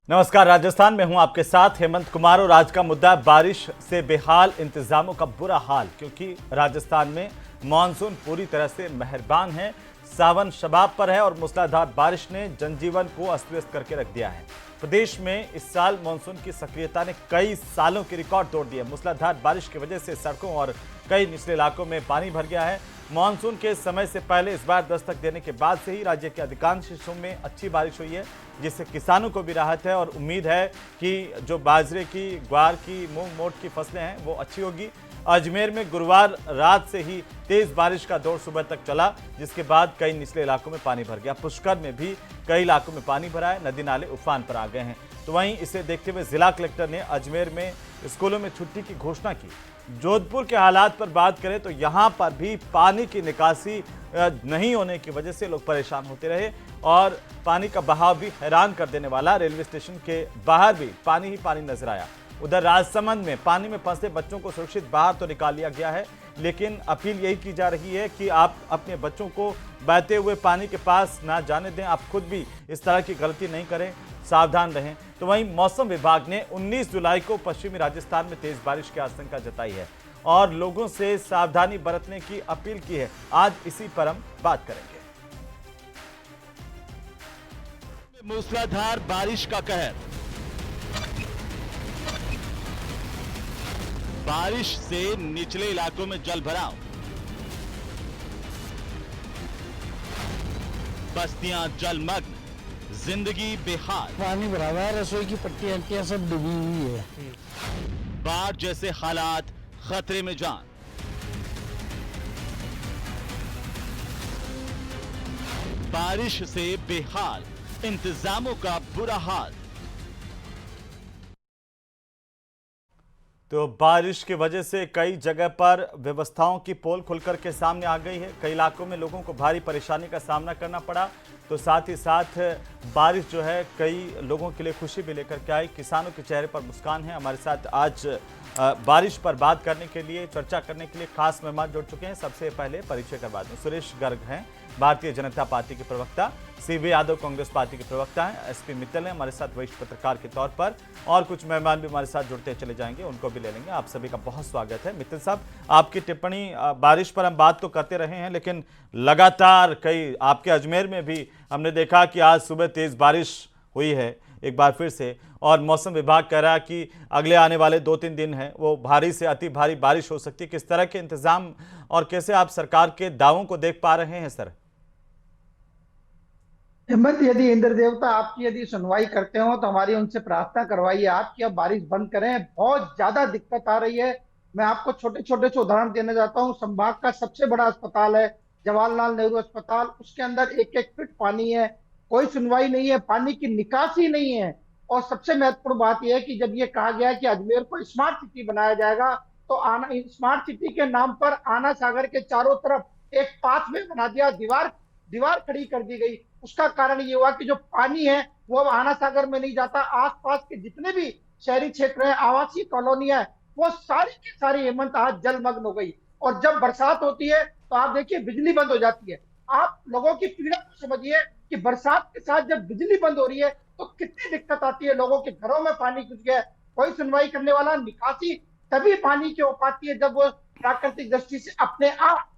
नमस्कार। राजस्थान में हूं आपके साथ हेमंत कुमार और आज का मुद्दा बारिश से बेहाल इंतजामों का बुरा हाल, क्योंकि राजस्थान में मानसून पूरी तरह से मेहरबान है। सावन शबाब पर है और मूसलाधार बारिश ने जनजीवन को अस्त व्यस्त करके रख दिया है। प्रदेश में इस साल मानसून की सक्रियता ने कई सालों के रिकॉर्ड तोड़ दिए। मूसलाधार बारिश की वजह से सड़कों और कई निचले इलाकों में पानी भर गया है। मानसून के समय से पहले इस बार दस्तक देने के बाद से ही राज्य के अधिकांश हिस्सों में अच्छी बारिश हुई है, जिससे किसानों को भी राहत है और उम्मीद है कि जो बाजरे की, ग्वार की, मूंग मोट की फसलें हैं वो अच्छी होगी। अजमेर में गुरुवार रात से ही तेज बारिश का दौर सुबह तक चला, जिसके बाद कई निचले इलाकों में पानी भर गया। पुष्कर में भी कई इलाकों में पानी भरा है, नदी नाले उफान पर आ गए हैं। तो वहीं इसे देखते हुए जिला कलेक्टर ने अजमेर में स्कूलों में छुट्टी की घोषणा की। जोधपुर के हालात पर बात करें तो यहां पर भी पानी की निकासी नहीं होने की वजह से लोग परेशान होते रहे और पानी का बहाव भी हैरान कर देने वाला। रेलवे स्टेशन के बाहर भी पानी ही पानी नजर आया। उधर राजसमंद में पानी में फंसे बच्चों को सुरक्षित बाहर तो निकाल लिया गया है, लेकिन अपील यही की जा रही है कि आप अपने बच्चों को बहते हुए पानी के पास ना जाने दें। आप खुद भी इस तरह की गलती नहीं करें, सावधान रहें। तो वहीं मौसम विभाग ने 19 जुलाई को पश्चिमी राजस्थान में तेज बारिश की आशंका जताई है और लोगों से सावधानी बरतने की अपील की है। आज इसी पर हम बात करेंगे। मूसलाधार बारिश का कहर। बारिश से निचले इलाकों में जल भराव, बस्तियां जलमग्न, जिंदगी बेहाल। पानी भरा हुआ है, रसोई की पट्टियां सब डूबी हुई है। बाढ़ जैसे हालात, खतरे में जान। बारिश से बेहाल इंतजामों का बुरा हाल। तो बारिश की वजह से कई जगह पर व्यवस्थाओं की पोल खुलकर के सामने आ गई है। कई इलाकों में लोगों को भारी परेशानी का सामना करना पड़ा। तो साथ ही साथ बारिश जो है कई लोगों के लिए खुशी भी लेकर के आई। किसानों के चेहरे पर मुस्कान है। हमारे साथ आज बारिश पर बात करने के लिए, चर्चा करने के लिए खास मेहमान जुड़ चुके हैं। सबसे पहले परिचय करवा दूं, सुरेश गर्ग हैं, भारतीय जनता पार्टी के प्रवक्ता। सीवी यादव कांग्रेस पार्टी के प्रवक्ता हैं। एसपी मित्तल हैं हमारे साथ वरिष्ठ पत्रकार के तौर पर, और कुछ मेहमान भी हमारे साथ जुड़ते चले जाएंगे, उनको भी ले लेंगे। आप सभी का बहुत स्वागत है। मित्तल साहब, आपकी टिप्पणी, बारिश पर हम बात तो करते रहे हैं, लेकिन लगातार कई, आपके अजमेर में भी हमने देखा कि आज सुबह तेज बारिश हुई है एक बार फिर से, और मौसम विभाग कह रहा है कि अगले आने वाले 2-3 दिन हैं वो भारी से अति भारी बारिश हो सकती है। किस तरह के इंतजाम और कैसे आप सरकार के दावों को देख पा रहे हैं सर? हिम्मत, यदि इंद्र देवता आपकी यदि सुनवाई करते हो तो हमारी उनसे प्रार्थना करवाइए आप कि अब बारिश बंद करें। बहुत ज्यादा दिक्कत आ रही है। मैं आपको छोटे छोटे से उदाहरण देना चाहता हूँ। संभाग का सबसे बड़ा अस्पताल है जवाहरलाल नेहरू अस्पताल, उसके अंदर 1-1 फीट पानी है, कोई सुनवाई नहीं है, पानी की निकासी नहीं है। और सबसे महत्वपूर्ण बात यह है कि जब ये कहा गया कि अजमेर को स्मार्ट सिटी बनाया जाएगा, तो आना स्मार्ट सिटी के नाम पर आना सागर के चारों तरफ एक पाथवे बना दिया, दीवार दीवार खड़ी कर दी गई। उसका कारण ये हुआ कि जो पानी है वो अब आना सागर में नहीं जाता। आसपास के जितने भी शहरी क्षेत्र हैं, आवासीय कॉलोनियां है, वो सारी की सारी हेमंत आज जलमग्न हो गई। और जब बरसात होती है तो आप देखिए बिजली बंद हो जाती है। आप लोगों की पीड़ा को समझिए कि बरसात के साथ जब बिजली बंद हो रही है तो कितनी दिक्कत आती है। लोगों के घरों में पानी घुस गया, कोई सुनवाई करने वाला। निकासी तभी पानी की हो पाती है जब वो प्राकृतिक दृष्टि से अपने आप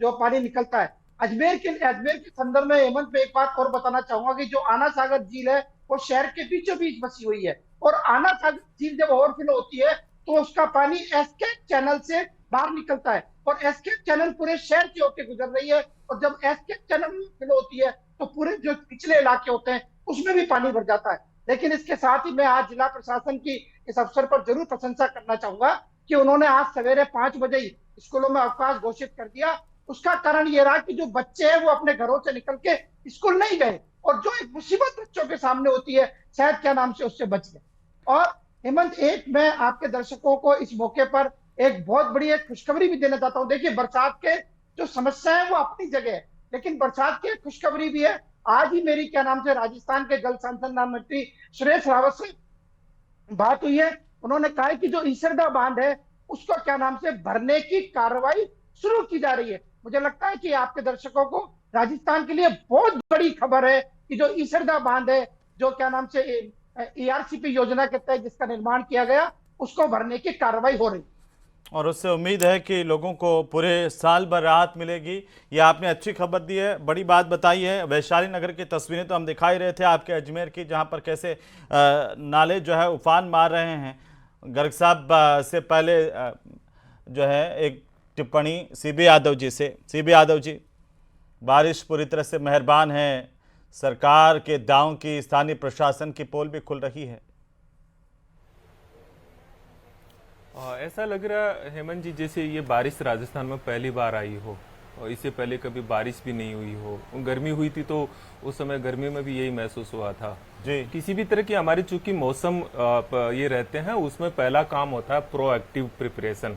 जो पानी निकलता है। अजमेर के संदर्भ में हेमंत में एक बात और बताना चाहूंगा कि जो आना सागर झील है वो शहर के बीचों बीच बसी हुई है, और आना सागर झील जब ओवरफ्लो होती है तो उसका पानी एस्केप चैनल से बाहर निकलता है, और एस्केप चैनल पूरे शहर से होकर गुजर रही है। और जब एस्केप चैनल फ्लो होती है तो पूरे जो पिछले इलाके होते हैं उसमें भी पानी भर जाता है। लेकिन इसके साथ ही मैं आज जिला प्रशासन की इस अवसर पर जरूर प्रशंसा करना चाहूंगा कि उन्होंने आज सवेरे 5 बजे ही स्कूलों में अवकाश घोषित कर दिया। उसका कारण ये रहा कि जो बच्चे हैं वो अपने घरों से निकल के स्कूल नहीं गए, और जो एक मुसीबत बच्चों के सामने होती है शायद क्या नाम से, उससे बच गए। और हेमंत, एक मैं आपके दर्शकों को इस मौके पर एक बहुत बड़ी एक खुशखबरी भी देना चाहता हूं। देखिए, बरसात के जो समस्या है वो अपनी जगह है, लेकिन बरसात की खुशखबरी भी है। आज ही मेरी क्या नाम से राजस्थान के जल संसाधन मंत्री सुरेश रावत से बात हुई है। उन्होंने कहा है कि जो ईसरदा बांध है उसको क्या नाम से भरने की कार्रवाई शुरू की जा रही है। मुझे लगता है कि आपके दर्शकों को राजस्थान के लिए बहुत बड़ी खबर है कि जो ईसरदा बांध है, जो क्या नाम से ERCP योजना के तहत जिसका निर्माण किया गया उसको भरने की कार्रवाई हो रही। और उससे उम्मीद है कि लोगों को पूरे साल भर राहत मिलेगी। ये आपने अच्छी खबर दी है, बड़ी बात बताई है। वैशाली नगर की तस्वीरें तो हम दिखाई रहे थे आपके अजमेर की, जहां पर कैसे नाले जो है उफान मार रहे हैं। गर्ग साहब से पहले जो है एक टिप्पणी CB यादव जी से। CB यादव जी, बारिश पूरी तरह से मेहरबान है, सरकार के दांव की स्थानीय प्रशासन की पोल भी खुल रही है। ऐसा लग रहा है हेमंत जी जैसे ये बारिश राजस्थान में पहली बार आई हो और इससे पहले कभी बारिश भी नहीं हुई हो। गर्मी हुई थी तो उस समय गर्मी में भी यही महसूस हुआ था जी। किसी भी तरह की हमारी चूंकि मौसम ये रहते हैं, उसमें पहला काम होता है प्रोएक्टिव प्रिपरेशन।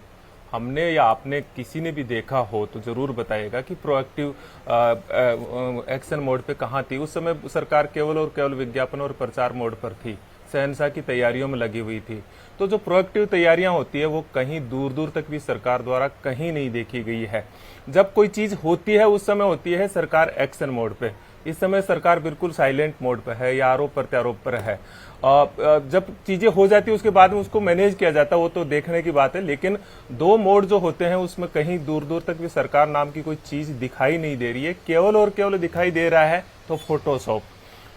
हमने या आपने किसी ने भी देखा हो तो जरूर बताइएगा कि प्रोएक्टिव एक्शन मोड पे कहाँ थी। उस समय सरकार केवल और केवल विज्ञापन और प्रचार मोड पर थी, शहंशाह की तैयारियों में लगी हुई थी। तो जो प्रोएक्टिव तैयारियां होती है वो कहीं दूर दूर तक भी सरकार द्वारा कहीं नहीं देखी गई है। जब कोई चीज होती है उस समय होती है सरकार एक्शन मोड पे। इस समय सरकार बिल्कुल साइलेंट मोड पे है या आरोप प्रत्यारोप पर है। जब चीजें हो जाती है उसके बाद में उसको मैनेज किया जाता है, वो तो देखने की बात है। लेकिन दो मोड जो होते हैं उसमें कहीं दूर दूर तक भी सरकार नाम की कोई चीज दिखाई नहीं दे रही है। केवल और केवल दिखाई दे रहा है तो फोटोशॉप।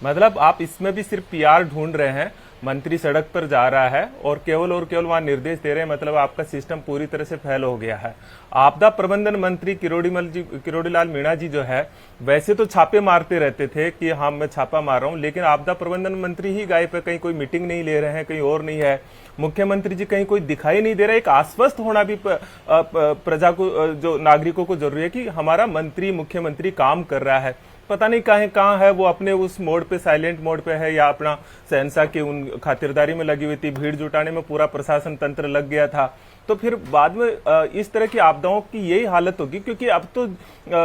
मतलब आप इसमें भी सिर्फ PR ढूंढ रहे हैं। मंत्री सड़क पर जा रहा है और केवल वहां निर्देश दे रहे हैं, मतलब आपका सिस्टम पूरी तरह से फेल हो गया है। आपदा प्रबंधन मंत्री किरोड़ीलाल मीणा जी जो है वैसे तो छापे मारते रहते थे कि हाँ मैं छापा मार रहा हूं, लेकिन आपदा प्रबंधन मंत्री ही गायब है, कहीं कोई मीटिंग नहीं ले रहे हैं, कहीं और नहीं है। मुख्यमंत्री जी कहीं कोई दिखाई नहीं दे रहा है। एक आश्वस्त होना भी प्रजा को, जो नागरिकों को जरूरी है कि हमारा मंत्री मुख्यमंत्री काम कर रहा है। पता नहीं कहाँ है वो, अपने उस मोड पे, साइलेंट मोड पे है या अपना शहंशाह की उन खातिरदारी में लगी हुई थी। भीड़ जुटाने में पूरा प्रशासन तंत्र लग गया था। तो फिर बाद में इस तरह की आपदाओं की यही हालत होगी, क्योंकि अब तो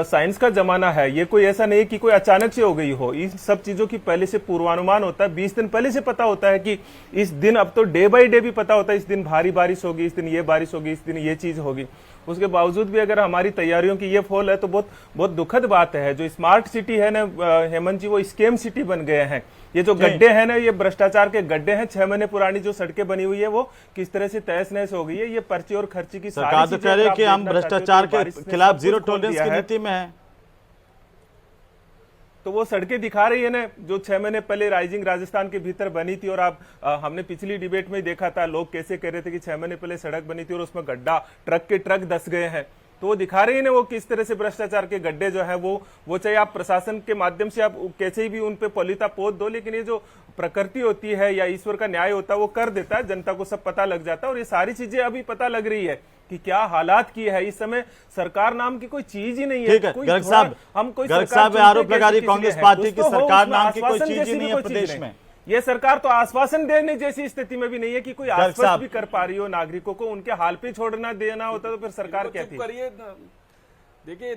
साइंस का जमाना है। ये कोई ऐसा नहीं कि कोई अचानक से हो गई हो। इन सब चीजों की पहले से पूर्वानुमान होता है। 20 दिन पहले से पता होता है कि इस दिन, अब तो डे बाई डे भी पता होता है इस दिन भारी बारिश होगी, इस दिन ये बारिश होगी, इस दिन ये चीज होगी। उसके बावजूद भी अगर हमारी तैयारियों की ये फॉल है तो बहुत दुखद बात है। जो स्मार्ट सिटी है ना हेमंत जी, वो स्कैम सिटी बन गए हैं। ये जो गड्ढे हैं ना, ये भ्रष्टाचार के गड्ढे हैं। 6 महीने पुरानी जो सड़कें बनी हुई है वो किस तरह से तहस नहस हो गई है। ये पर्ची और खर्ची की सरकार तो कह रही है कि हम भ्रष्टाचार के खिलाफ जीरो टॉलरेंस की नीति में है। तो वो सड़कें दिखा रही है ना जो 6 महीने पहले राइजिंग राजस्थान के भीतर बनी थी। और आप हमने पिछली डिबेट में देखा था लोग कैसे कह रहे थे कि 6 महीने पहले सड़क बनी थी और उसमें गड्ढा, ट्रक के ट्रक धस गए हैं। तो वो दिखा रही है ना वो किस तरह से भ्रष्टाचार के गड्ढे जो है वो चाहे आप प्रशासन के माध्यम से आप कैसे भी उन पे पॉलिता पोत दो, लेकिन ये जो प्रकृति होती है या ईश्वर का न्याय होता है वो कर देता है। जनता को सब पता लग जाता है और ये सारी चीजें अभी पता लग रही है कि क्या हालात की है। इस समय सरकार नाम की कोई चीज ही नहीं है। गर्ग साहब आरोप लगा रही कांग्रेस पार्टी की सरकार नाम की कोई चीज ही नहीं है प्रदेश में। ये सरकार तो आश्वासन देने जैसी स्थिति में भी नहीं है कि कोई आश्वासन भी कर पा रही हो नागरिकों को। उनके हाल पे छोड़ना देना होता तो फिर सरकार क्या थी। देखिए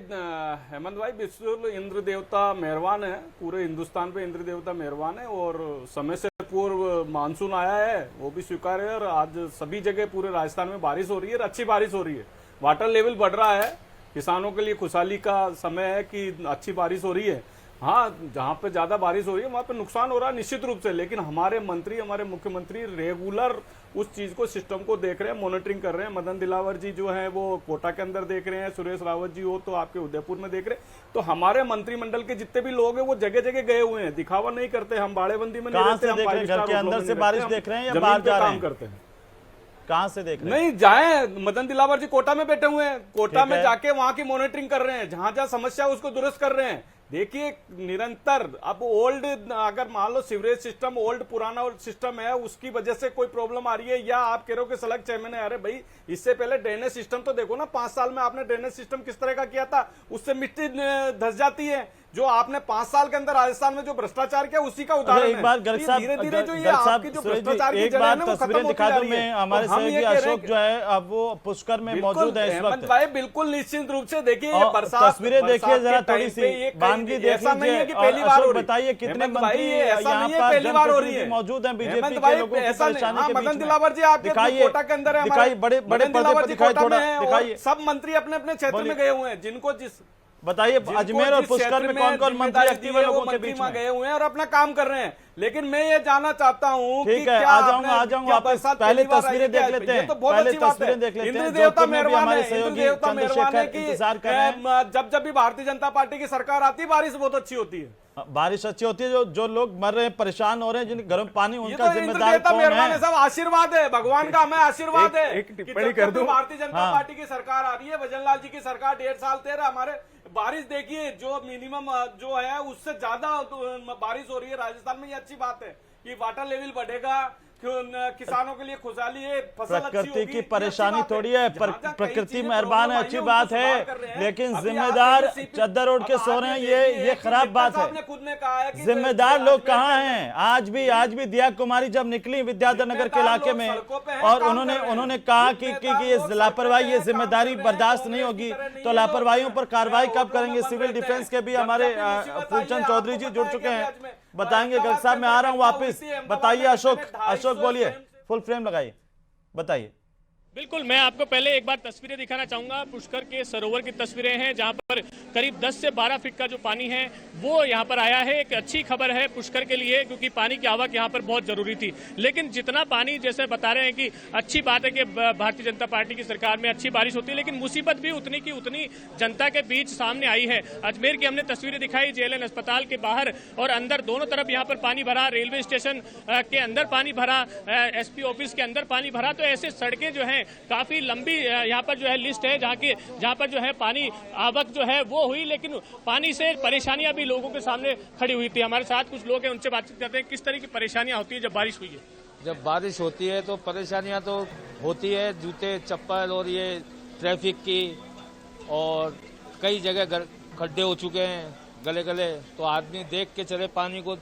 हेमंत भाई, विश्व इंद्र देवता मेहरबान है, पूरे हिंदुस्तान पे इंद्र देवता मेहरबान है और समय से पूर्व मानसून आया है वो भी स्वीकार है। और आज सभी जगह पूरे राजस्थान में बारिश हो रही है, अच्छी बारिश हो रही है। वाटर लेवल बढ़ रहा है, किसानों के लिए खुशहाली का समय है कि अच्छी बारिश हो रही है। हाँ, जहाँ पे ज्यादा बारिश हो रही है वहां पे नुकसान हो रहा है निश्चित रूप से, लेकिन हमारे मंत्री, हमारे मुख्यमंत्री रेगुलर उस चीज को, सिस्टम को देख रहे हैं, मॉनिटरिंग कर रहे हैं। मदन दिलावर जी जो है वो कोटा के अंदर देख रहे हैं, सुरेश रावत जी हो तो आपके उदयपुर में देख रहे हैं। तो हमारे मंत्रिमंडल के जितने भी लोग हैं वो जगह जगह गए हुए हैं, दिखावा नहीं करते। हम बाड़ेबंदी में नहीं रहते, हम घर के अंदर से बारिश देख रहे हैं या बाहर जा रहे हैं? काम करते हैं। कहां से देख रहे हैं? नहीं जाए, मदन दिलावर जी कोटा में बैठे हुए हैं, कोटा में जाके वहां की मॉनिटरिंग कर रहे हैं, जहां जहां समस्या है उसको दुरुस्त कर रहे हैं। देखिए निरंतर, अब ओल्ड, अगर मान लो सीवरेज सिस्टम ओल्ड पुराना सिस्टम है, उसकी वजह से कोई प्रॉब्लम आ रही है, या आप कह रहे हो कि सलग 6 महीने, अरे भाई इससे पहले ड्रेनेज सिस्टम तो देखो ना, 5 साल में आपने ड्रेनेज सिस्टम किस तरह का किया था, उससे मिट्टी धस जाती है। जो आपने 5 साल के अंदर राजस्थान में जो भ्रष्टाचार किया उसी का उदाहरण है। एक बार गर्ग साहब, धीरे धीरे जो ये आपकी जो भ्रष्टाचार की जड़ है ना वो खत्म होती जा रही है। हमारे सहयोगी अशोक जो है अब वो पुष्कर में मौजूद है इस वक्त। भाई बिल्कुल निश्चित रूप से देखिए ये बरसात, तस्वीरें देखिए जरा थोड़ी सी बानगी देख लीजिए। पहली बार हो रही है, बताइए कितने मंत्री ऐसा नहीं है पहली बार हो रही है मौजूद हैं बीजेपी के लोगों की परेशानी के बीच में। मदन दिलावर जी आपके कोटा के अंदर है, दिखाइए बड़े बड़े पर्दे पर दिखाइए, थोड़ा दिखाइए। सब मंत्री अपने अपने क्षेत्र में गए हुए हैं, जिनको जिस बताइए जिनको अजमेर और जिस पुष्कर क्षेत्र में कौन कौन मंत्री जिम्मेदारी एक्टिव दी है है, वो लोगों के मंत्री बीच वहां में? गए हुए हैं और अपना काम कर रहे हैं। लेकिन मैं ये जानना चाहता हूं कि ठीक है, क्या आ जाऊंगा क्या वापस। बरसात पहले पहली बार तस्वीरें आई देख है? लेते ये हैं, तो बहुत पहले अच्छी बात है। तस्वीरें देख लेते हैं। इंद्र देवता जोधपुर में भी मेहरबान हमारे है, इंद्र सहयोगी देवता मेहरबान है चंद्रशेखर कि इंतजार कर रहे हैं। जब भी भारतीय जनता पार्टी की सरकार आती है बारिश बहुत अच्छी होती है। बारिश अच्छी होती है, जो लोग मर रहे हैं, परेशान हो रहे हैं, जिनके घरों में पानी, ये उनका तो इंद्र जिम्मेदार देवता कौन मेहरबान है, है? सब आशीर्वाद है, भगवान का हमें आशीर्वाद है। एक कि टिप्पणी जब कर भी दूं। भारतीय जनता हाँ। पार्टी की सरकार आ रही है, भजनलाल जी की सरकार 1.5 साल 13 हमारे बारिश देखिए जो मिनिमम जो है उससे ज्यादा बारिश हो रही है राजस्थान में। ये अच्छी बात है कि वाटर लेवल बढ़ेगा, किसानों के लिए खुशहाली है, फसल अच्छी प्रकृति होगी, की ये अच्छी परेशानी बात है। थोड़ी है, जहाँ जहाँ कई प्रकृति चीजें मेहरबान है, प्रॉब्लम अच्छी आई बात उनको है, सुधार कर रहे हैं। लेकिन अभी जिम्मेदार आप देखिए, चद्दर ओढ़ के अब सो रहे हैं, आपने ये देखिए कि खराब बात साहब है। ने खुद ने कहा है कि जिम्मेदार लोग अजमेर कहाँ में हैं? आज भी दिया कुमारी जब निकली विद्याधर नगर के जिम्मेदार इलाके लोग में, सड़कों पे हैं, और काम उन्होंने कर रहे हैं। उन्होंने कहा कि जिम्मेदार ये लोग लापरवाही, सड़कों ये पे हैं, जिम्मेदारी काम कर रहे हैं, बर्दाश्त नहीं कांग्रेस होगी। की तरह नहीं तो है, लापरवाहियों पर कार्रवाई कब होटलों में करेंगे? बंद सिविल रहते डिफेंस के भी हैं। हमारे जब तक मुसीबत आई है, फूलचंद चौधरी जी आपको जुड़ पता है चुके कि हैं, अजमेर- बताएंगे। गर्ग अहमदाबाद साहब मैं आ रहा हूँ में वापस, अहमदाबाद बताइए। में अशोक 250 बोलिए, फ्रेम। फुल फ्रेम लगाइए, बताइए। बिल्कुल, मैं आपको पहले एक बार तस्वीरें दिखाना चाहूंगा। पुष्कर के सरोवर की तस्वीरें हैं जहां पर करीब 10 से 12 फीट का जो पानी है वो यहां पर आया है। एक अच्छी खबर है पुष्कर के लिए, क्योंकि पानी की आवक यहां पर बहुत जरूरी थी। लेकिन जितना पानी, जैसे बता रहे हैं कि अच्छी बात है कि भारतीय जनता पार्टी की सरकार में अच्छी बारिश होती है, लेकिन मुसीबत भी उतनी की उतनी जनता के बीच सामने आई है। अजमेर की हमने तस्वीरें दिखाई, जेएलएन अस्पताल के बाहर और अंदर दोनों तरफ यहाँ पर पानी भरा, रेलवे स्टेशन के अंदर पानी भरा, एसपी ऑफिस के अंदर पानी भरा। तो ऐसे सड़कें जो है काफी लंबी यहाँ पर जो है लिस्ट है जहाँ पर जो है पानी आवक जो है वो हुई, लेकिन पानी से परेशानियां भी लोगों के सामने खड़ी हुई थी। हमारे साथ कुछ लोग हैं, उनसे बातचीत करते हैं किस तरह की परेशानियां होती है जब बारिश हुई है। जब बारिश होती है तो परेशानियां तो होती है, जूते चप्पल और ये ट्रैफिक की, और कई जगह खड्डे हो चुके हैं गले गले, तो आदमी देख के चले, पानी को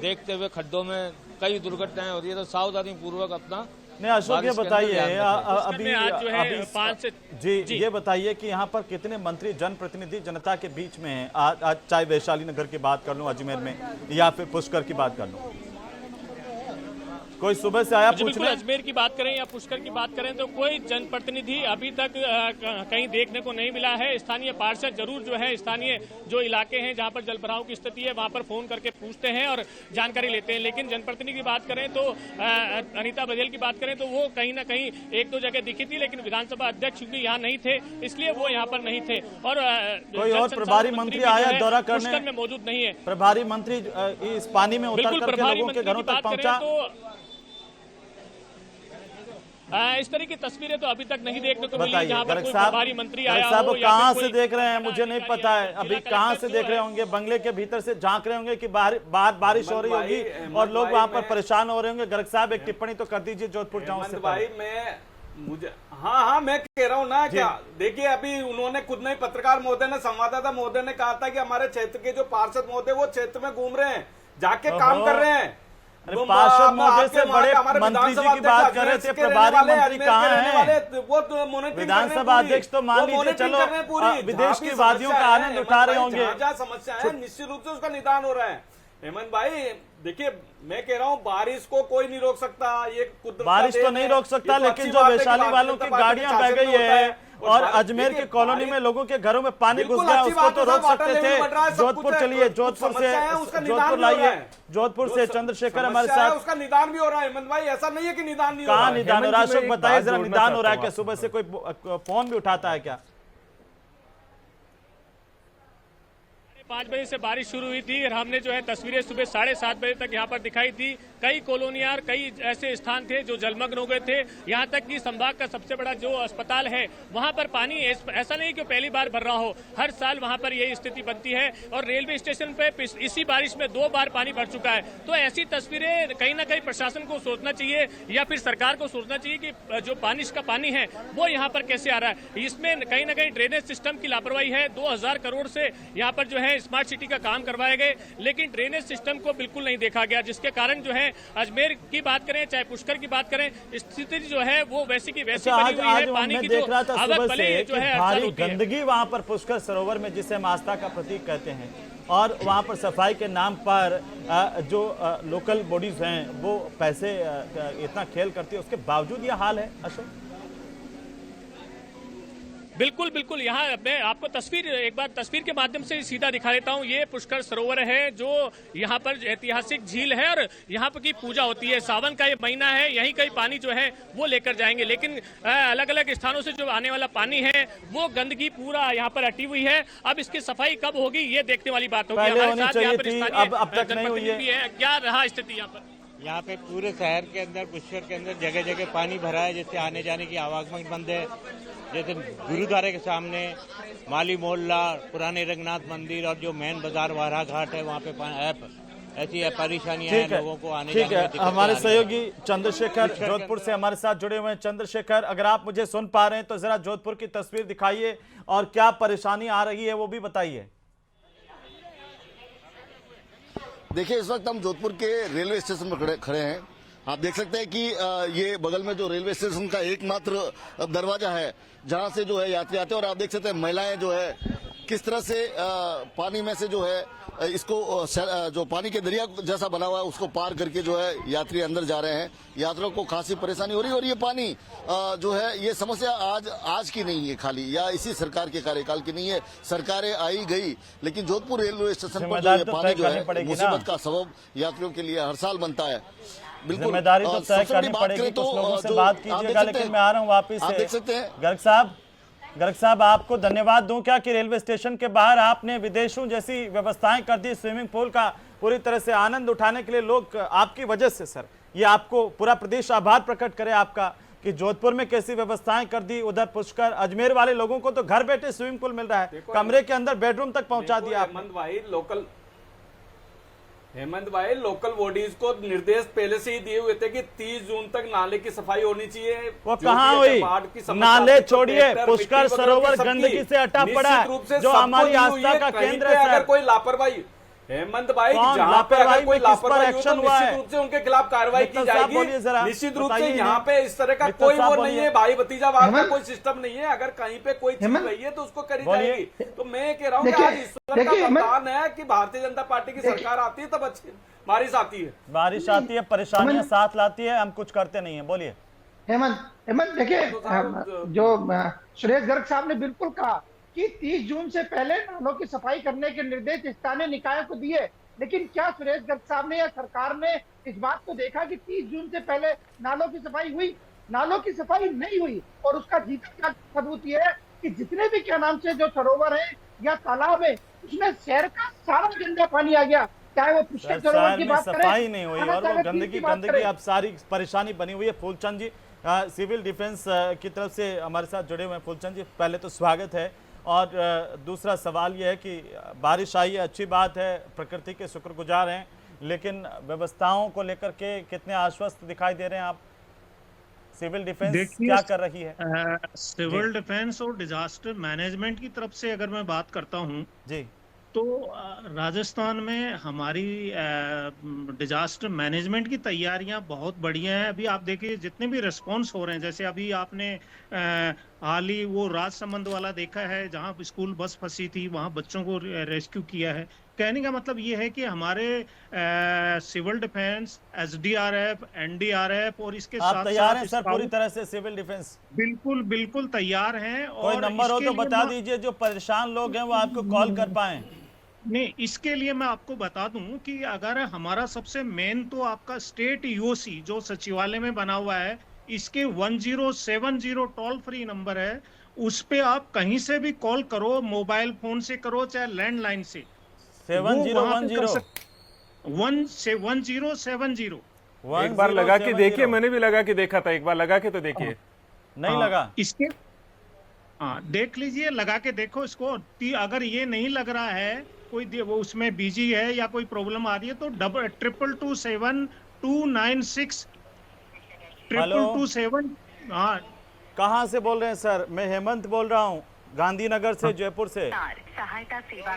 देखते हुए खड्डों में कई दुर्घटनाएं हो रही है। तो सावधानी पूर्वक अपना नहीं अशोक, ये बताइए अभी आज जो है 5 से जी ये बताइए कि यहाँ पर कितने मंत्री, जनप्रतिनिधि जनता के बीच में हैं? आज चाहे वैशाली नगर की बात कर लूं, अजमेर में, या फिर पुष्कर की बात कर लूं, कोई सुबह से आया बिल्कुल पूछने? अजमेर की बात करें या पुष्कर की बात करें तो कोई जनप्रतिनिधि अभी तक कहीं देखने को नहीं मिला है। स्थानीय पार्षद जरूर जो है स्थानीय जो इलाके हैं जहां पर जलभराव की स्थिति है वहां पर फोन करके पूछते हैं और जानकारी लेते हैं, लेकिन जनप्रतिनिधि की बात करें तो अनीता बघेल की बात करें तो वो कहीं ना कहीं 1-2 जगह दिखी थी, लेकिन विधानसभा अध्यक्ष क्योंकि यहाँ नहीं थे इसलिए वो यहाँ पर नहीं थे। और कोई और प्रभारी मंत्री आया दौरा करने? पुष्कर में मौजूद नहीं है। प्रभारी मंत्री इस पानी में उतर बिल्कुल, करके प्रभारी लोगों के मंत्री घरों की तक बात पहुंचा? करें तो इस तरह की तस्वीरें तो अभी तक नहीं देखने को मिली बताइए जहां पर गर्ग कोई साहब, प्रभारी मंत्री गर्ग आया साहब हो या कहाँ फिर से कोई देख रहे हैं मुझे नहीं पता है, अभी कहाँ से देख रहे होंगे? बंगले के भीतर से झांक रहे होंगे कि बाहर बारिश हो रही होगी और लोग वहां पर परेशान हो रहे होंगे। गर्ग साहब एक टिप्पणी तो कर दीजिए जोधपुर जाऊं से भाई हाँ मैं कह रहा हूँ ना, क्या देखिए अभी उन्होंने खुद नहीं, पत्रकार महोदय ने, संवाददाता महोदय ने कहा था कि हमारे क्षेत्र के जो पार्षद महोदय वो क्षेत्र में घूम रहे हैं, जाके काम कर रहे हैं। पार्षद महोदय से बड़े मंत्री जी की बात कर रहे थे, प्रभारी मंत्री कहाँ हैं? वो विधानसभा अध्यक्ष तो मान लीजिए चलो विदेश की वादियों का आनंद उठा रहे होंगे। जहाँ समस्या है निश्चित रूप से उसका निदान हो रहा है। हेमंत भाई देखिए मैं कह रहा हूँ बारिश को कोई नहीं रोक सकता, ये बारिश तो नहीं रोक सकता, लेकिन जो वैशाली वालों की गाड़ियां बह गई है और अजमेर की कॉलोनी में लोगों के घरों में पानी घुस गया, उसको तो रोक सकते थे। जोधपुर चलिए, जोधपुर से जोधपुर लाइए, जोधपुर से चंद्रशेखर हमारे साथ। उसका निदान भी हो रहा है हेमंत भाई, ऐसा नहीं है कि निदान नहीं हो कहाँ रहा है। निदान हो रहा है? अशोक बताइए जरा, जोड़ना निदान हो रहा है चाहता क्या? हूं सुबह से कोई फोन भी उठाता है क्या? 5 बजे से बारिश शुरू हुई थी और हमने जो है तस्वीरें सुबह 7:30 बजे तक यहाँ पर दिखाई थी। कई कॉलोनियां, कई ऐसे स्थान थे जो जलमग्न हो गए थे। यहाँ तक कि संभाग का सबसे बड़ा जो अस्पताल है वहाँ पर पानी ऐसा नहीं कि पहली बार भर रहा हो, हर साल वहाँ पर यही स्थिति बनती है। और रेलवे स्टेशन पे इसी बारिश में 2 बार पानी भर चुका है। तो ऐसी तस्वीरें कहीं ना कहीं प्रशासन को सोचना चाहिए या फिर सरकार को सोचना चाहिए कि जो बारिश का पानी है वो यहाँ पर कैसे आ रहा है। इसमें कहीं ना कहीं ड्रेनेज सिस्टम की लापरवाही है। 2000 करोड़ से यहाँ पर जो है स्मार्ट सिटी का काम करवाए गए, लेकिन ड्रेनेज सिस्टम को बिल्कुल नहीं देखा गया, जिसके कारण जो है अजमेर की बात करें चाहे पुष्कर की बात करें, स्थिति जो है वो वैसी की वैसी बनी हुई है। पानी की देख रहा था आवक सुबह भले से जो है भारी गंदगी वहां पर पुष्कर सरोवर में, जिसे हम आस्था का प्रतीक कहते हैं, और वहां पर सफाई के नाम पर जो लोकल बॉडीज हैं वो पैसे इतना खेल करती है, उसके बावजूद ये हाल है। अशोक बिल्कुल बिल्कुल, यहाँ मैं आपको एक बार तस्वीर के माध्यम से सीधा दिखा देता हूँ। ये पुष्कर सरोवर है जो यहाँ पर ऐतिहासिक झील है और यहाँ पर की पूजा होती है। सावन का ये महीना है, यहीं कहीं पानी जो है वो लेकर जाएंगे, लेकिन अलग अलग स्थानों से जो आने वाला पानी है वो गंदगी पूरा यहाँ पर अटी हुई है। अब इसकी सफाई कब होगी ये देखने वाली बात होगी। हमारे साथ यहाँ पर स्थानीय जनप्रतिनिधि है, क्या रहा स्थिति यहाँ पर? यहाँ पे पूरे शहर के अंदर, पुष्कर के अंदर जगह जगह पानी भरा है, जिससे आने जाने की आवागमन बंद है। जैसे गुरुद्वारे के सामने माली मोहल्ला, पुराने रंगनाथ मंदिर और जो मेन बाजार वारा घाट है वहाँ पे ऐसी परेशानियां हैं लोगों को आने जाने में। हमारे सहयोगी चंद्रशेखर जोधपुर से हमारे साथ जुड़े हुए हैं। चंद्रशेखर, अगर आप मुझे सुन पा रहे हैं तो जरा जोधपुर की तस्वीर दिखाइए और क्या परेशानी आ रही है वो भी बताइए। देखिए, इस वक्त हम जोधपुर के रेलवे स्टेशन पर खड़े हैं। आप देख सकते हैं कि ये बगल में जो रेलवे स्टेशन का एकमात्र दरवाजा है जहां से जो है यात्री आते हैं, और आप देख सकते हैं महिलाएं जो है किस तरह से पानी में से जो है इसको जो पानी के दरिया जैसा बना हुआ है उसको पार करके जो है यात्री अंदर जा रहे हैं। यात्रियों को खासी परेशानी हो रही है और ये पानी जो है ये समस्या आज की नहीं है खाली, या इसी सरकार के कार्यकाल की नहीं है। सरकारें आई गई, लेकिन जोधपुर रेलवे स्टेशन पर जो है पानी जो है मुसीबत का सबब यात्रियों के लिए हर साल बनता है। बिल्कुल जिम्मेदारी तो तय करनी पड़ेगी। कुछ लोगों से बात कीजिएगा, लेकिन मैं आ रहा हूँ वापिस से। आप देख सकते हैं गर्ग साहब, आपको धन्यवाद दूं क्या कि रेलवे स्टेशन के बाहर आपने विदेशों जैसी व्यवस्थाएं कर दी। स्विमिंग पूल का पूरी तरह से आनंद उठाने के लिए लोग आपकी वजह से, सर, ये आपको पूरा प्रदेश आभार प्रकट करे आपका कि जोधपुर में कैसी व्यवस्थाएं कर दी। उधर पुष्कर अजमेर वाले लोगों को तो घर बैठे स्विमिंग पूल मिल रहा है, कमरे के अंदर बेडरूम तक पहुंचा दिया। हेमंत भाई, लोकल बॉडीज को निर्देश पहले से ही दिए हुए थे कि 30 जून तक नाले की सफाई होनी चाहिए। वो कहाँ हुई? नाले छोड़िए, पुष्कर सरोवर गंदगी से अटा पड़ा है जो हमारी आस्था का केंद्र है। अगर कोई लापरवाही, हेमंत भाई, जहाँ पे अगर कोई लापरवाही हो तो निश्चित रूप से उनके खिलाफ कार्रवाई की जाएगी। निश्चित रूप से यहाँ पे इस तरह का कोई वो नहीं है, भाई भतीजावाद का कोई सिस्टम नहीं है। अगर कहीं पे कोई चीज रही है तो उसको करी जाएगी। तो मैं कह रहा हूँ कि आज ईश्वर का वरदान है कि भारतीय जनता पार्टी की सरकार आती है तब अच्छी बारिश आती है, परेशानियां साथ लाती है, हम कुछ करते नहीं है। बोलिए हेमंत, देखिए जो सुरेश गर्ग साहब ने बिल्कुल कहा कि 30 जून से पहले नालों की सफाई करने के निर्देश स्थानीय निकायों को दिए, लेकिन क्या सुरेश गर्ग साहब ने या सरकार ने इस बात को देखा कि 30 जून से पहले नालों की सफाई हुई? नालों की सफाई नहीं हुई, और उसका जीता सबूत ये है कि जितने भी क्या नाम से जो सरोवर है या तालाब है उसमें शहर का सारा गंदा पानी आ गया। चाहे वो पुष्कर सरोवर की बात करें, सफाई नहीं हुई और वो गंदगी अब सारी परेशानी बनी हुई है। फूलचंद जी, सिविल डिफेंस की तरफ से हमारे साथ जुड़े हुए हैं। फूलचंद जी, पहले तो स्वागत है, और दूसरा सवाल यह है कि बारिश आई है, अच्छी बात है, प्रकृति के शुक्रगुजार हैं, लेकिन व्यवस्थाओं को लेकर के कितने आश्वस्त दिखाई दे रहे हैं आप? सिविल डिफेंस क्या कर रही है? सिविल डिफेंस और डिजास्टर मैनेजमेंट की तरफ से अगर मैं बात करता हूं जी, तो राजस्थान में हमारी डिजास्टर मैनेजमेंट की तैयारियां बहुत बढ़िया हैं। अभी आप देखिए जितने भी रिस्पॉन्स हो रहे हैं, जैसे अभी आपने हाल ही वो राजसमंद वाला देखा है जहां स्कूल बस फंसी थी, वहां बच्चों को रेस्क्यू किया है। कहने का मतलब ये है कि हमारे सिविल डिफेंस, एसडीआरएफ, एनडीआरएफ और इसके साथ तैयार हैं सर पूरी तरह से? सिविल डिफेंस बिल्कुल तैयार हैं। कोई नंबर हो तो बता दीजिए जो परेशान लोग हैं वो आपको कॉल कर पाए। नहीं, इसके लिए मैं आपको बता दूं कि अगर हमारा सबसे मेन तो आपका स्टेट यूओसी जो सचिवालय में बना हुआ है, इसके 1070 टोल फ्री नंबर है, उस पे आप कहीं से भी कॉल करो, मोबाइल फोन से करो चाहे लैंडलाइन से। 1070 एक बार लगा के देखिए, मैंने भी लगा के देखा था, एक बार लगा के तो देखिए। नहीं लगा इसके? देख लीजिए, लगा के देखो इसको। अगर ये नहीं लग रहा है, कोई वो उसमें बिजी है या कोई प्रॉब्लम आ रही है तो 2227296 हाँ। कहाँ से बोल रहे हैं सर? मैं हेमंत बोल रहा हूँ, गांधीनगर से, जयपुर से। सहायता सेवा।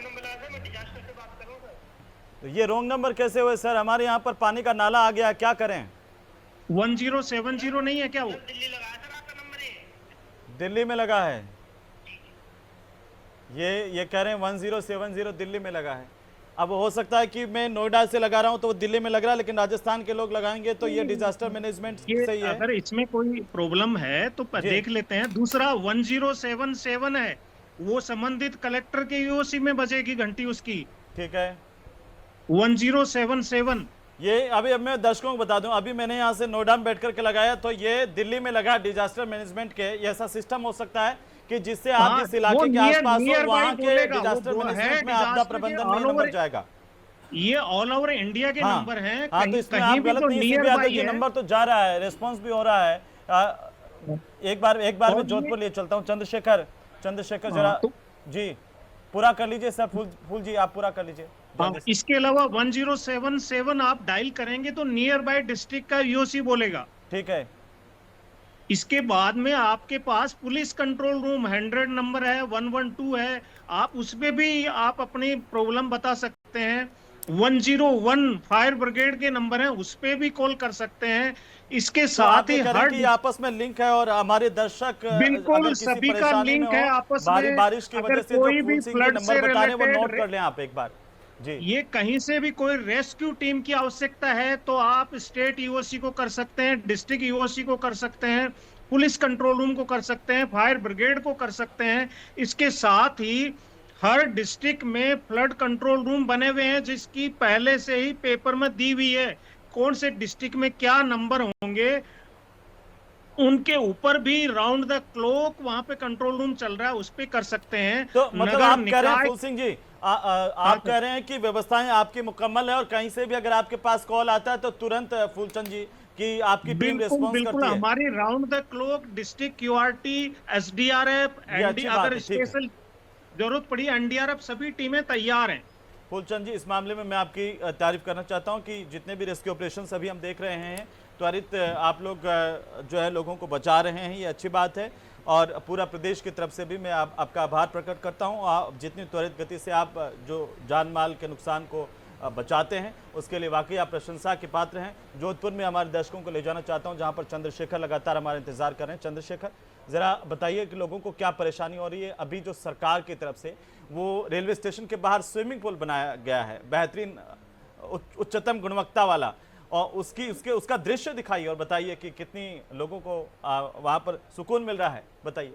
ये रॉन्ग नंबर कैसे हुए सर? हमारे यहाँ पर पानी का नाला आ गया, क्या करें? 1070 नहीं है क्या वो? दिल्ली में लगा है, ये कह रहे हैं 1070 दिल्ली में लगा है। अब हो सकता है कि मैं नोएडा से लगा रहा हूं तो वो दिल्ली में लग रहा है, लेकिन राजस्थान के लोग लगाएंगे तो ये डिजास्टर मैनेजमेंट सही है। अगर इसमें कोई प्रॉब्लम है तो देख लेते हैं। दूसरा 1077 है, वो संबंधित कलेक्टर के यूओसी में बजेगी घंटी उसकी। ठीक है, 1077 ये अभी अब मैं दर्शकों को बता दूं, अभी मैंने यहाँ से नोएडा में बैठ करके लगाया तो ये दिल्ली में लगा डिजास्टर मैनेजमेंट के। ये ऐसा सिस्टम हो सकता है कि जिससे आप जिस इलाके के आसपास हो वहाँ के डिजास्टर मैनेजमेंट में आपदा प्रबंधन में नंबर जाएगा। ये ऑल ओवर इंडिया के नंबर हैं। हाँ, तो इसमें आप गलत नहीं, ये नंबर तो जा रहा है, रेस्पॉन्स भी हो रहा है। एक बार मैं जोधपुर लिए चलता हूँ। चंद्रशेखर जरा जी पूरा कर लीजिए सर। फूल जी आप पूरा कर लीजिए। इसके अलावा 1077 आप डायल करेंगे तो नियर बाय डिस्ट्रिक्ट का यूओसी बोलेगा। ठीक है, इसके बाद में आपके पास पुलिस कंट्रोल रूम 100 नंबर है, 112 है, आप उसपे भी आप अपनी प्रॉब्लम बता सकते हैं। 101 फायर ब्रिगेड के नंबर हैं, उस पे भी कॉल कर सकते हैं। इसके साथ ही हर आपस में लिंक है और हमारे दर्शक बिल्कुल सभी का लिंक है आपस में। बारिश की वजह से कोई भी फ्लड से रिलेटेड वो नोट कर लें आप एक बार जी। ये कहीं से भी कोई रेस्क्यू टीम की आवश्यकता है तो आप स्टेट यूओसी को कर सकते हैं, डिस्ट्रिक्ट यूओसी को कर सकते हैं, पुलिस कंट्रोल रूम को कर सकते हैं, फायर ब्रिगेड को कर सकते हैं। इसके साथ ही हर डिस्ट्रिक्ट में फ्लड कंट्रोल रूम बने हुए हैं जिसकी पहले से ही पेपर में दी हुई है कौन से डिस्ट्रिक्ट में क्या नंबर होंगे। उनके ऊपर भी राउंड द क्लॉक वहां पे कंट्रोल रूम चल रहा है, उस पे कर सकते हैं। तो मतलब आप कह रहे हैं फूल सिंह जी, आप कह रहे हैं कि व्यवस्थाएं आपकी मुकम्मल है और कहीं से भी अगर आपके पास कॉल आता है तो तुरंत फूलचंद जी की आपकी टीम रिस्पॉन्स करती है। हमारी round the clock district QRT, SDRF, अगर स्पेशल जरूरत पड़ी एनडीआरएफ, सभी टीमें तैयार हैं। फूलचंद जी इस मामले में मैं आपकी तारीफ करना चाहता हूं कि जितने भी रेस्क्यू ऑपरेशन अभी हम देख रहे हैं त्वरित आप लोग जो है लोगों को बचा रहे हैं, ये अच्छी बात है और पूरा प्रदेश की तरफ से भी मैं आपका आभार प्रकट करता हूं। आप जितनी त्वरित गति से आप जो जान माल के नुकसान को बचाते हैं उसके लिए वाकई आप प्रशंसा के पात्र हैं। जोधपुर में हमारे दर्शकों को ले जाना चाहता हूं जहां पर चंद्रशेखर लगातार हमारा इंतजार कर रहे हैं। चंद्रशेखर जरा बताइए कि लोगों को क्या परेशानी हो रही है। अभी जो सरकार की तरफ से वो रेलवे स्टेशन के बाहर स्विमिंग पूल बनाया गया है, बेहतरीन उच्चतम गुणवत्ता वाला, और उसका दृश्य दिखाइए और बताइए कि कितनी लोगों को वहां पर सुकून मिल रहा है, बताइए।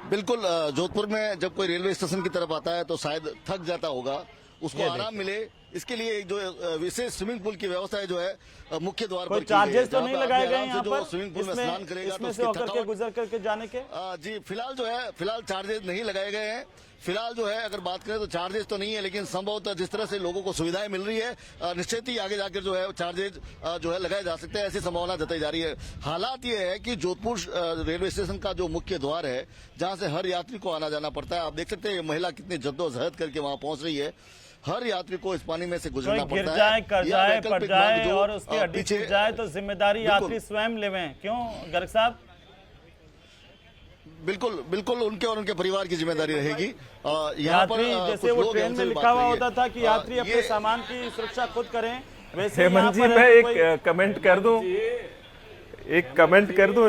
बिल्कुल, जोधपुर में जब कोई रेलवे स्टेशन की तरफ आता है तो शायद थक जाता होगा, उसको आराम मिले, इसके लिए एक जो विशेष स्विमिंग पूल की व्यवस्था है जो है मुख्य द्वार पर चार्जेस तो नहीं लगाए गए यहाँ पर स्विमिंग पूल में स्नान करेगा तो इसमें से होकर के गुजर करके जाने के जी फिलहाल चार्जेस नहीं लगाए गए हैं। फिलहाल जो है अगर बात करें तो चार्जेस तो नहीं है, लेकिन संभवतः जिस तरह से लोगों को सुविधाएं मिल रही है निश्चित ही आगे जाकर जो है चार्जेस जो है लगाए जा सकते हैं, ऐसी संभावना जताई जा रही है। हालात ये है कि जोधपुर रेलवे स्टेशन का जो मुख्य द्वार है जहां से हर यात्री को आना जाना पड़ता है, आप देख सकते हैं ये महिला कितनी जद्दोजहद करके वहां पहुंच रही है। हर यात्री को इस पानी में से गुजरना पड़ता है, जाए, कर जाए, पड़ जाए और उसकी हड्डी टूट जाए तो जिम्मेदारी यात्री स्वयं लेवें। क्यों गर्ग साहब? बिल्कुल उनके और उनके परिवार की जिम्मेदारी रहेगी। यहाँ पर जैसे वो ट्रेन में लिखा हुआ होता था कि यात्री अपने सामान की सुरक्षा खुद करें, वैसे हेमंत जी मैं एक कमेंट कर दूं,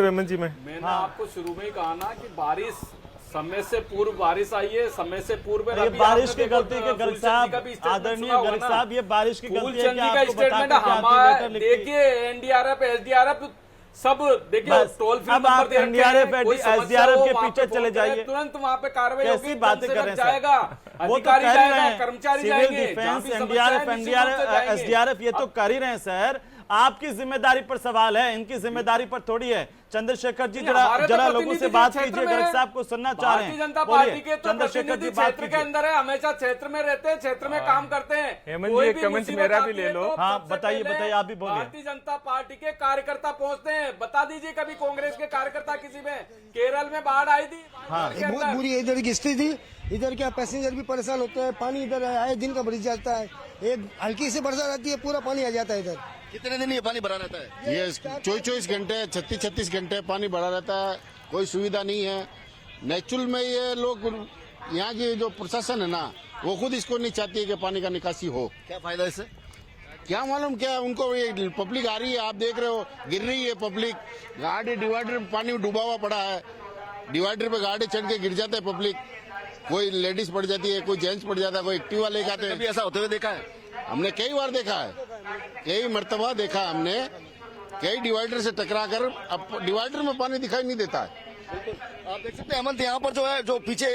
हेमंत जी मैंने आपको शुरू में ही कहा ना कि बारिश समय से पूर्व बारिश आई है, समय से पूर्व ये बारिश की गलती के गर्ग साहब, आदरणीय गर्ग साहब, ये बारिश की गलती है कि आपको बता के देखिए एनडीआरएफ, एसडीआरएफ सब देखिए टोल फ्री नंबर दे एनडीआरएफ, एसडीआरएफ के पीछे चले जाइए, तुरंत वहां पे कार्रवाई होगी, बातें कर रहे हैं जाएगा, अधिकारी जाएगा, कर्मचारी जाएंगे, डिफेंस, एनडीआरएफ, एसडीआरएफ ये तो कर ही रहे हैं सर। आपकी जिम्मेदारी पर सवाल है, इनकी जिम्मेदारी पर थोड़ी है। चंद्रशेखर जी जरा लोगों से बात कीजिए, गर्ग साहब को सुनना चाह रहे हैं। भारतीय जनता पार्टी के तो प्रतिनिधि क्षेत्र के अंदर है, हमेशा क्षेत्र में रहते हैं, क्षेत्र में काम करते हैं। हेमंत जी एक कमेंट मेरा भी ले लो। हाँ बताइए, आप भी बोलिए। भारतीय जनता पार्टी के कार्यकर्ता पहुंचते हैं, बता दीजिए कभी कांग्रेस के कार्यकर्ता किसी में केरल में बाढ़ आई थी, बहुत बुरी इधर की स्थिति थी। इधर क्या पैसेंजर भी परेशान होते हैं, पानी इधर आए दिन का बढ़ जाता है, एक हल्की सी बरसात आती है पूरा पानी आ जाता है। इधर कितने दिन ये पानी भरा रहता है? ये 24 घंटे 36 घंटे पानी भरा रहता है, कोई सुविधा नहीं है। नेचुरल में ये लोग यहाँ की जो प्रशासन है ना वो खुद इसको नहीं चाहती है कि पानी का निकासी हो। क्या फायदा इससे? क्या मालूम, क्या उनको ये पब्लिक आ रही है, आप देख रहे हो गिर रही है पब्लिक, गाड़ी डिवाइडर में पानी डूबा हुआ पड़ा है, डिवाइडर पे गाड़ी चढ़ के गिर जाते है पब्लिक। कोई लेडीज पड़ जाती है, कोई जेंट्स पड़ जाता है, कोई एक्टिवा लेके आते हैं। कभी ऐसा होते हुए देखा है? हमने कई बार देखा है, कई मर्तबा देखा है हमने, कई डिवाइडर से टकरा कर, अब डिवाइडर में पानी दिखाई नहीं देता है। आप देख सकते हैं हेमंत, यहाँ पर जो है, जो पीछे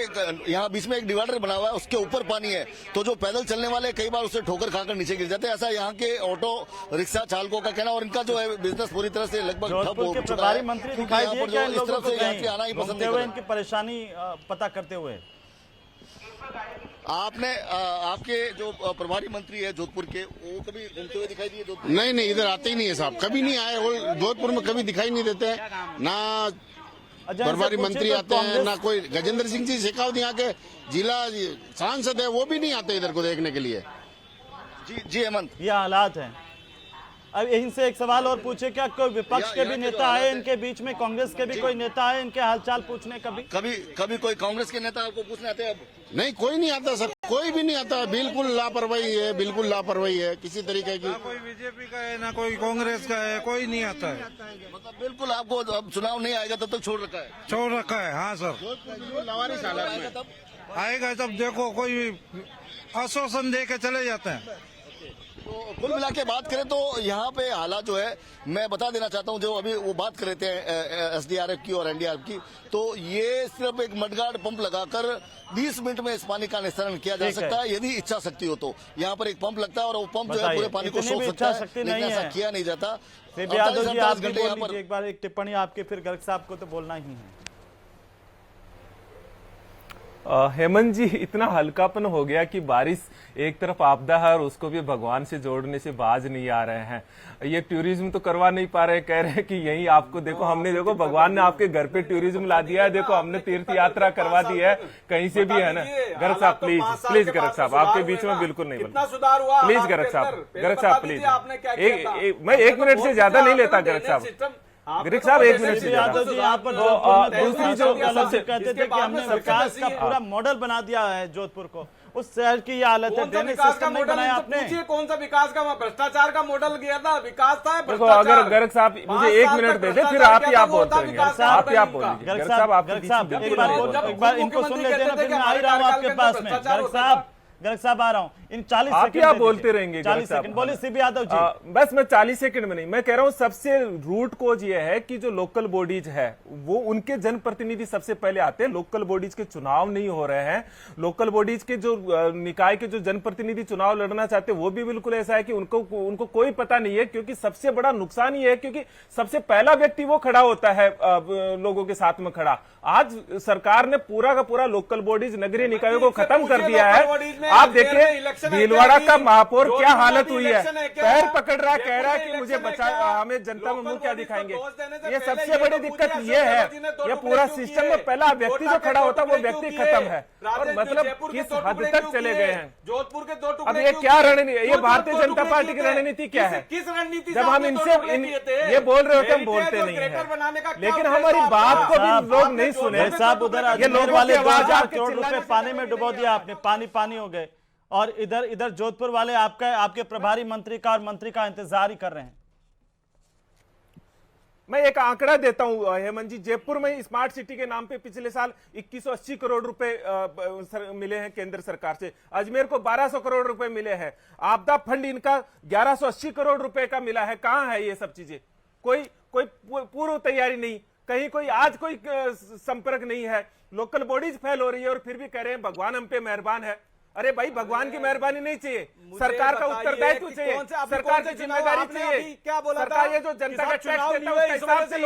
यहाँ बीच में एक डिवाइडर बना हुआ है, उसके ऊपर पानी है, तो जो पैदल चलने वाले कई बार उससे ठोकर खाकर नीचे गिर जाते हैं। ऐसा यहाँ के ऑटो रिक्शा चालकों का कहना, और इनका जो है बिजनेस पूरी तरह से लगभग ठप हो चुका है। प्रभारी मंत्री दिखाई दिए क्या इन इस लोगों तरफ को से यात्री आना ही कहीं पसंद घूमते नहीं हुए, कर इनकी परेशानी पता करते हुए? आपने आपके जो प्रभारी मंत्री है जोधपुर के, वो कभी घूमते हुए दिखाई दिए जोधपुर? नहीं, इधर आते ही नहीं है साहब, कभी नहीं आए। वो जोधपुर में कभी दिखाई नहीं देते हैं, ना प्रभारी मंत्री आते हैं, ना कोई गजेंद्र सिंह जी शेखावत यहाँ के जिला सांसद है, वो भी नहीं आते इधर को देखने के लिए। जी हेमंत, ये हालात हैं। अब इनसे एक सवाल और पूछे, क्या कोई विपक्ष के भी नेता आए इनके बीच में? कांग्रेस के भी कोई नेता आए इनके हालचाल पूछने? कभी कोई कांग्रेस के नेता आपको पूछने आते हैं? अब नहीं, कोई नहीं आता सर, कोई भी नहीं आता। बिल्कुल लापरवाही है, बिल्कुल लापरवाही है किसी तरीके की। कोई बीजेपी का है, ना कोई कांग्रेस का है, कोई नहीं आता है। मतलब बिल्कुल आपको अब चुनाव नहीं आएगा तब तक छोड़ रखा है? छोड़ रखा है, हाँ सर। लावारिस हालत में आएगा तब देखो, कोई आश्वासन दे के चले जाते हैं। तो कुल मिला के बात करें तो यहाँ पे हालात जो है, मैं बता देना चाहता हूँ, जो अभी वो बात कर रहे थे एसडीआरएफ की और एनडीआरएफ की, तो ये सिर्फ एक मडगार्ड पंप लगाकर 20 मिनट में इस पानी का निस्तारण किया जा सकता है, यदि इच्छा शक्ति हो तो। यहाँ पर एक पंप लगता है और वो पंप जो है पूरे पानी को सोख सकता है, लेकिन ऐसा किया नहीं जाता। यादव जी, आप भी बोल लीजिए एक बार, एक टिप्पणी आपके, फिर गर्ग साहब को तो बोलना ही है। हेमंत जी, इतना हल्कापन हो गया कि बारिश एक तरफ आपदा है और उसको भी भगवान से जोड़ने से बाज नहीं आ रहे हैं। ये टूरिज्म तो करवा नहीं पा रहे, कह रहे हैं कि यही आपको देखो, हमने देखो भगवान ने आपके घर पे टूरिज्म ला दिया है, देखो हमने तीर्थ यात्रा करवा दी है, कहीं से भी है ना। गर्ग साहब प्लीज गर्ग साहब, आपके बीच में बिल्कुल नहीं बोलना, प्लीज गर्ग साहब प्लीज। मैं 1 मिनट से ज्यादा नहीं लेता गर्ग साहब। गिरीश साहब 1 मिनट से यादव जी, यहाँ पर दूसरी जो कहते थे कि हमने विकास का पूरा मॉडल बना दिया है जोधपुर को, उस शहर की ये हालत है। ड्रेनेज सिस्टम नहीं बनाया आपने। कौन सा विकास का? भ्रष्टाचार का मॉडल गया था, विकास था। देखो, अगर गर्ग साहब मुझे 1 मिनट दे दे, फिर आप ही बोलते रहेंगे। आप ही बोलिए गर्ग साहब, एक बार इनको सुन लेते हैं, फिर मैं आ ही रहा हूँ आपके पास में। गर्ग साहब आ रहा हूँ, इन 40 सेकंड आप बोलते रहेंगे। 40 सेकंड बोलिए सीबी यादव जी। बस मैं 40 सेकंड में नहीं, मैं कह रहा हूँ सबसे रूट कोज ये है कि जो लोकल बॉडीज है वो उनके जनप्रतिनिधि सबसे पहले आते हैं। लोकल बॉडीज के चुनाव नहीं हो रहे हैं, लोकल बॉडीज के जो निकाय के जो जनप्रतिनिधि चुनाव लड़ना चाहते हैं वो भी बिल्कुल ऐसा है कि उनको कोई पता नहीं है, क्योंकि सबसे बड़ा नुकसान ये है क्योंकि सबसे पहला व्यक्ति वो खड़ा होता है लोगों के साथ में खड़ा। आज सरकार ने पूरा का पूरा लोकल बॉडीज नगरीय निकायों को खत्म कर दिया है। आप देखिए भीलवाड़ा का महापौर क्या हालत हुई है, पैर पकड़ रहा, कह रहा है कि मुझे बचा, हमें जनता में मुंह क्या दिखाएंगे। ये सबसे बड़ी दिक्कत ये है, ये पूरा सिस्टम में पहला व्यक्ति जो खड़ा होता वो व्यक्ति खत्म है। और मतलब किस हद तक चले गए हैं जोधपुर के 2 टुकड़े। अब ये क्या रणनीति, ये भारतीय जनता पार्टी की रणनीति क्या है? किस रणनीति? जब हम इनसे ये बोल रहे होते हम बोलते नहीं है, लेकिन हमारी बात को भी लोग नहीं सुने। साहब उधर अजमेर वाले 2000 करोड़ रुपए पानी में डुबो दिया आपने, पानी हो गए, और इधर जोधपुर वाले आपके प्रभारी मंत्री का और मंत्री का इंतजार ही कर रहे हैं। मैं एक आंकड़ा देता हूं हेमंत जी, जयपुर में स्मार्ट सिटी के नाम पे पिछले साल 2180 करोड़ रुपए मिले हैं केंद्र सरकार से। अजमेर को 1200 करोड़ रुपए मिले हैं। आपदा फंड इनका 1180 करोड़ रुपए का मिला है। कहां है ये सब चीजें? कोई पूर्व तैयारी नहीं, कहीं कोई आज कोई संपर्क नहीं है। लोकल बॉडीज फेल हो रही है और फिर भी कह रहे हैं भगवान हम पे मेहरबान है। अरे भाई, भगवान की मेहरबानी नहीं चाहिए, सरकार का उत्तरदायित्व चाहिए, सरकार की जिम्मेदारी चाहिए। क्या बोला सरकार ये जो जनता का टैक्स देता है उसके हिसाब से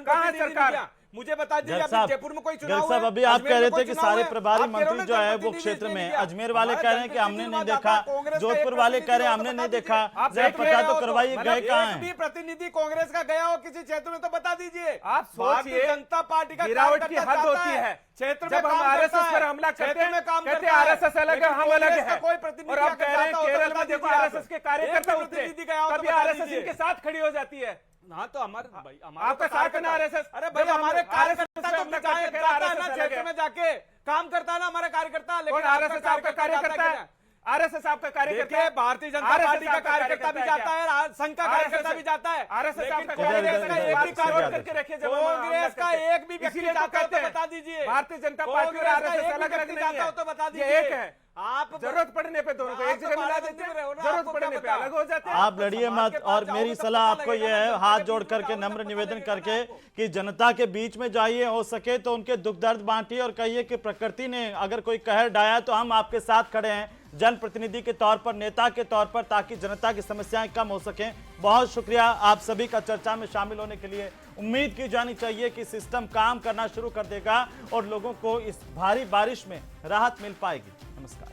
कहाँ है सरकार? मुझे बता दीजिए, जयपुर में कोई चुनाव साहब अभी आप कह रहे थे कि सारे प्रभारी मंत्री जो है वो क्षेत्र में, अजमेर वाले कह रहे हैं कि हमने नहीं देखा, जोधपुर वाले कह रहे हैं हमने नहीं देखा, जरा पता तो करवाइए गए कहाँ हैं? प्रतिनिधि कांग्रेस का गया हो किसी क्षेत्र में तो बता दीजिए। आप सोचिए, जनता पार्टी का गिरावट की हद होती है क्षेत्र में। जब हम आरएसएस पर हमला करते हैं, कहते हैं आरएसएस अलग है, हम अलग है। और अब कह रहे हैं केरल में देखो आरएसएस के कार्यकर्ता होते हैं, तभी आरएसएस इनके साथ खड़ी हो जाती है। हाँ, तो हमारे भाई आपका साथ है ना आरएसएस? अरे भाई, हमारे कार्यकर्ता तो क्षेत्र में जाके काम करता है ना हमारा कार्यकर्ता, लेकिन आरएसएस आपका कार्यकर्ता है। आरएसएस आपका कार्यकर्ता है, भारतीय जनता पार्टी का कार्यकर्ता भी जाता है, संघ का कार्यकर्ता भी जाता है, आरएसएस आपका कांग्रेस का एक भी कार्य करके रखिए, कांग्रेस का एक भी व्यक्ति जाता है तो बता दीजिए, भारतीय जनता पार्टी और आरएसएस अलग अलग जाता हो तो बता दीजिए, एक है। आप जरूरत पड़ने पे दोनों को एक जगह मिला देते हैं, जरूरत पड़ने पे अलग हो जाते हैं। आप लड़िए मत, और मेरी सलाह आपको यह है, हाथ जोड़ करके नम्र निवेदन करके कि जनता के बीच में जाइए, हो सके तो उनके दुख दर्द बांटिए और कहिए कि प्रकृति ने अगर कोई कहर डाया तो हम आपके साथ खड़े हैं, जनप्रतिनिधि के तौर पर, नेता के तौर पर, ताकि जनता की समस्याएं कम हो सकें। बहुत शुक्रिया आप सभी का चर्चा में शामिल होने के लिए। उम्मीद की जानी चाहिए कि सिस्टम काम करना शुरू कर देगा और लोगों को इस भारी बारिश में राहत मिल पाएगी। नमस्कार।